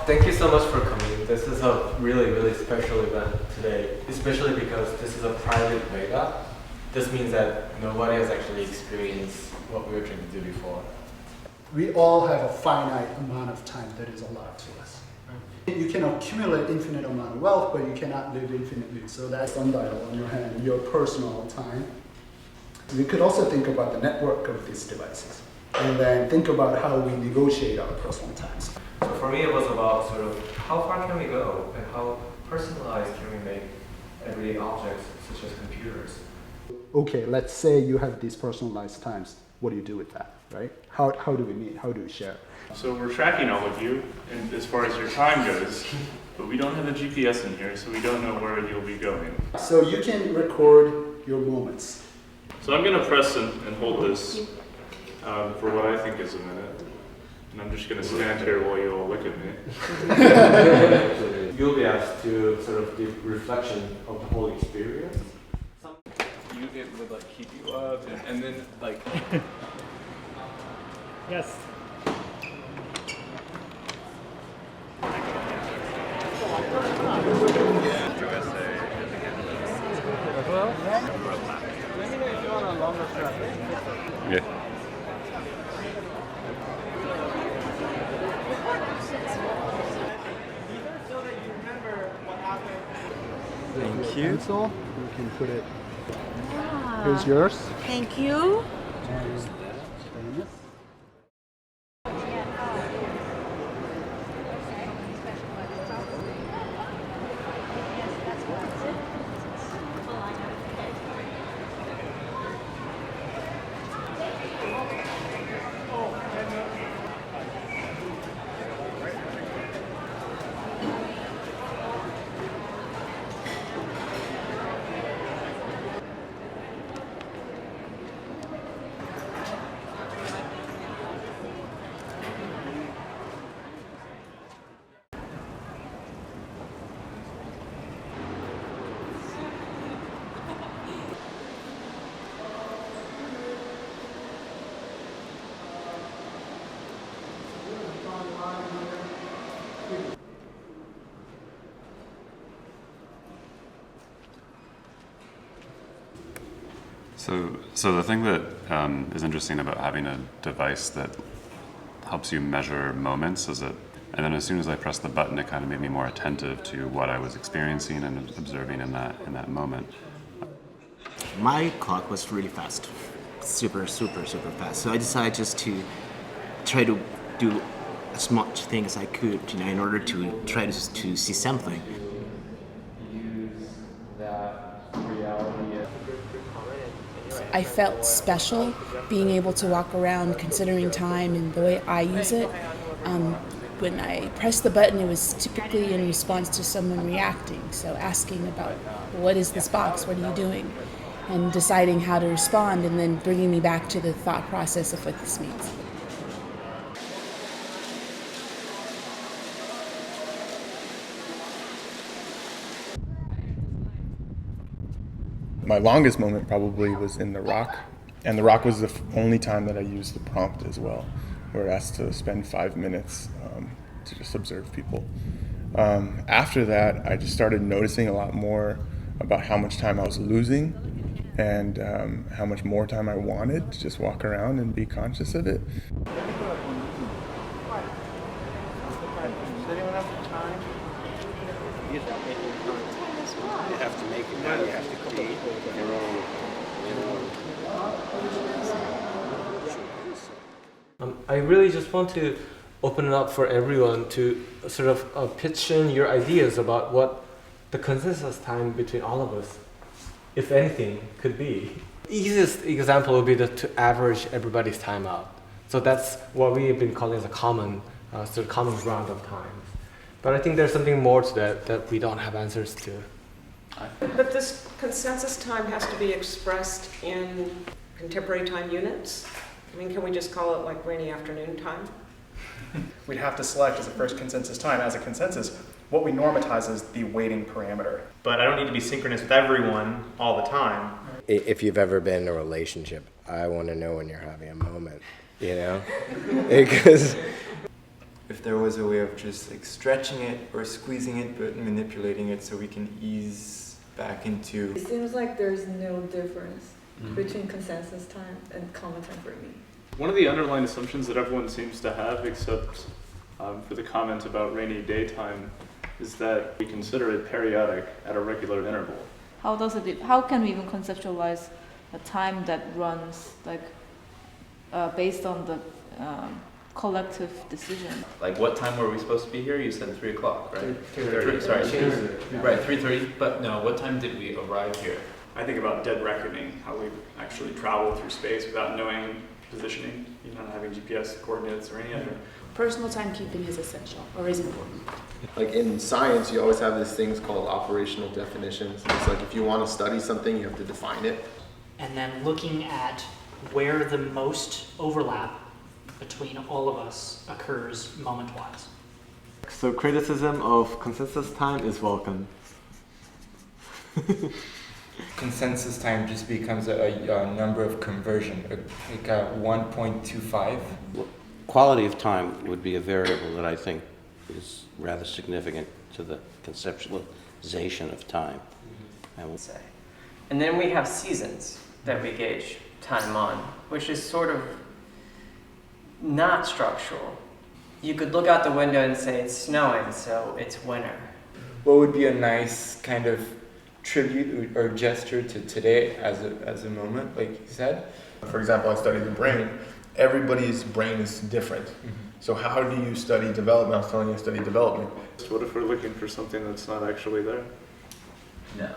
Thank you so much for coming. This is a really, really special event today, especially because this is a private vega. This means that nobody has actually experienced what we were trying to do before. We all have a finite amount of time that is allowed to us. Right? You can accumulate infinite amount of wealth, but you cannot live infinitely. So that's sundial on your hand, your personal time. We could also think about the network of these devices, and then think about how we negotiate our personal times. So for me, it was about sort of how far can we go and how personalized can we make everyday objects such as computers. Okay, let's say you have these personalized times. What do you do with that, right? How do we meet? How do we share? So we're tracking all of you, and as far as your time goes, but we don't have a GPS in here, so we don't know where you'll be going. So you can record your moments. So I'm going to press and hold this for what I think is a minute. And I'm just going to stand here while you all look at me. You'll be asked to sort of give reflection of the whole experience. It would like keep you up and then like Yes. let me know if you want a longer shot. Yeah. Thank you. Pencil. You can put it. Ah, Here's yours. thank you. And famous. So the thing that is interesting about having a device that helps you measure moments is that, and then as soon as I pressed the button, it kind of made me more attentive to what I was experiencing and observing in that moment. My clock was really fast, super fast. So I decided just to try to do as much thing as I could, in order to try to see something. I felt special being able to walk around considering time and the way I use it. When I pressed the button, it was typically in response to someone reacting, so asking about, what is this box, what are you doing? And deciding how to respond, and then bringing me back to the thought process of what this means. My longest moment probably was in The Rock, and The Rock was the only time that I used the prompt as well. We're asked to spend 5 minutes to just observe people. After that, I just started noticing a lot more about how much time I was losing and how much more time I wanted to just walk around and be conscious of it. You have to make it now, you have to create your own, I really just want to open it up for everyone to sort of pitch in your ideas about what the consensus time between all of us, if anything, could be. Easiest example would be to average everybody's time out. So that's what we have been calling as a common ground of times. But I think there's something more to that we don't have answers to. But this consensus time has to be expressed in contemporary time units? I mean, can we just call it like rainy afternoon time? We'd have to select as a first consensus time, as a consensus, what we normatize as the waiting parameter. But I don't need to be synchronous with everyone all the time. If you've ever been in a relationship, I want to know when you're having a moment, you know? Because if there was a way of just like stretching it or squeezing it, but manipulating it so we can ease back into. It seems like there's no difference between consensus time and common time for me. One of the underlying assumptions that everyone seems to have, except for the comment about rainy daytime, is that we consider it periodic at a regular interval. How can we even conceptualize a time that runs like based on the collective decision? Like what time were we supposed to be here? You said 3 o'clock, right? 3:30. Sorry, right, 3:30. But no, what time did we arrive here? I think about dead reckoning, how we actually travel through space without knowing positioning, not having GPS coordinates or any other. Personal timekeeping is essential, or is important. Like in science, you always have these things called operational definitions. It's like if you want to study something, you have to define it. And then looking at where the most overlap between all of us occurs moment-wise. So criticism of consensus time is welcome. Consensus time just becomes a number of conversion, like a 1.25. Quality of time would be a variable that I think is rather significant to the conceptualization of time. I will say. And then we have seasons that we gauge time on, which is sort of not structural. You could look out the window and say it's snowing, so it's winter. What would be a nice kind of tribute or gesture to today as a moment, like you said? For example, I study the brain. Everybody's brain is different. So how do you study development? I was telling you I study development. What if we're looking for something that's not actually there? No.